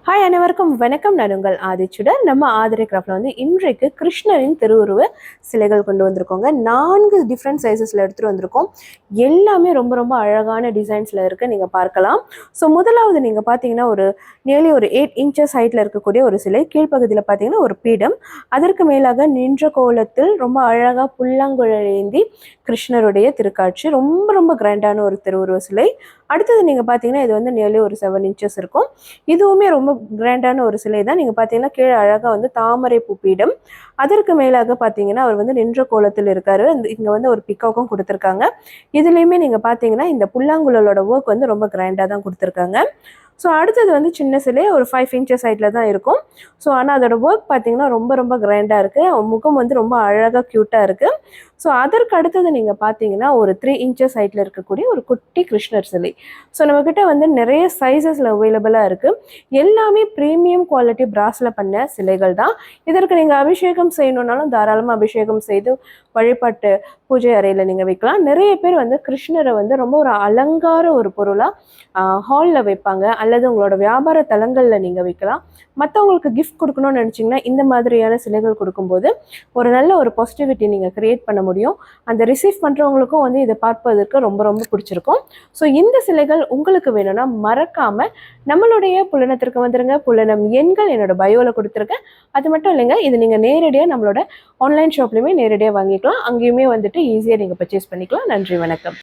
Hi அனைவருக்கும் வணக்கம். நான் உங்கள் ஆதிச்சுடர். நம்ம ஆதிரை கிராஃப்ட்ல வந்து இன்றைக்கு கிருஷ்ணரின் திருவுருவ சிலைகள் கொண்டு வந்திருக்கோங்க. 4 டிஃப்ரெண்ட் சைஸஸில் எடுத்துகிட்டு வந்திருக்கோம். எல்லாமே ரொம்ப ரொம்ப அழகான டிசைன்ஸில் இருக்குது, நீங்கள் பார்க்கலாம். ஸோ முதலாவது நீங்கள் பார்த்தீங்கன்னா ஒரு நியர்லி ஒரு 8 இன்ச்சஸ் ஹைட்டில் இருக்கக்கூடிய ஒரு சிலை. கீழ்ப்பகுதியில் பார்த்தீங்கன்னா ஒரு பீடம், அதற்கு மேலாக நின்ற கோலத்தில் ரொம்ப அழகாக புல்லாங்குழல் ஏந்தி கிருஷ்ணருடைய திருக்காட்சி. ரொம்ப ரொம்ப கிராண்டான ஒரு திருவுருவ சிலை. அடுத்தது நீங்கள் பார்த்தீங்கன்னா இது வந்து நியர்லி ஒரு 7 இன்ச்சஸ் இருக்கும். இதுவுமே ரொம்ப கிராண்டான ஒரு சிலை தான். நீங்கள் பார்த்தீங்கன்னா கீழே அழகாக வந்து தாமரை பூ பீடம், அதற்கு மேலாக பார்த்தீங்கன்னா அவர் வந்து நின்ற கோலத்தில் இருக்காரு. இங்கே வந்து ஒரு பிக்காக்கும் கொடுத்துருக்காங்க. இதுலேயுமே நீங்கள் பார்த்தீங்கன்னா இந்த புல்லாங்குழலோட ஒர்க் வந்து ரொம்ப கிராண்டாக தான் கொடுத்துருக்காங்க. ஸோ அடுத்தது வந்து சின்ன சிலை ஒரு 5 இன்ச்சஸ் ஹைட்டில் தான் இருக்கும். ஸோ ஆனால் அதோட ஒர்க் பார்த்தீங்கன்னா ரொம்ப ரொம்ப கிராண்டாக இருக்குது. முகம் வந்து ரொம்ப அழகாக க்யூட்டாக இருக்குது. ஸோ அதற்கு அடுத்தது நீங்கள் பார்த்தீங்கன்னா ஒரு 3 இன்ச்சஸ் ஹைட்டில் இருக்கக்கூடிய ஒரு குட்டி கிருஷ்ணர் சிலை. ஸோ நம்மக்கிட்ட வந்து நிறைய சைஸஸில் அவைலபிளாக இருக்குது. எல்லாமே ப்ரீமியம் குவாலிட்டி பிராஸில் பண்ண சிலைகள் தான். இதற்கு நீங்கள் அபிஷேகம் செய்யணுன்னாலும் தாராளமாக அபிஷேகம் செய்து வழிபாட்டு பூஜை அறையில் நீங்கள் வைக்கலாம். நிறைய பேர் வந்து கிருஷ்ணரை வந்து ரொம்ப ஒரு அலங்கார ஒரு பொருளாக ஹாலில் வைப்பாங்க, அல்லது உங்களோட வியாபார தலங்களில் நீங்கள் வைக்கலாம். மற்றவங்களுக்கு கிஃப்ட் கொடுக்கணும்னு நினச்சிங்கன்னா இந்த மாதிரியான சிலைகள் கொடுக்கும்போது ஒரு நல்ல ஒரு பாசிட்டிவிட்டி நீங்கள் க்ரியேட் பண்ண முடியும். அந்த ரிசீவ் பண்ணுறவங்களுக்கும் வந்து இதை பார்ப்பதற்கு ரொம்ப ரொம்ப பிடிச்சிருக்கும். ஸோ இந்த சிலைகள் உங்களுக்கு வேணும்னா மறக்காமல் நம்மளுடைய புலனத்திற்கு வந்துருங்க. புலனம் எண்கள் என்னோட பயோவில் கொடுத்துருக்கேன். அது மட்டும் இல்லைங்க, இது நீங்கள் நேரடியாக நம்மளோட ஆன்லைன் ஷாப்லையுமே நேரடியாக வாங்கிக்கலாம். அங்கேயுமே வந்துட்டு ஈஸியாக நீங்கள் பர்ச்சேஸ் பண்ணிக்கலாம். நன்றி, வணக்கம்.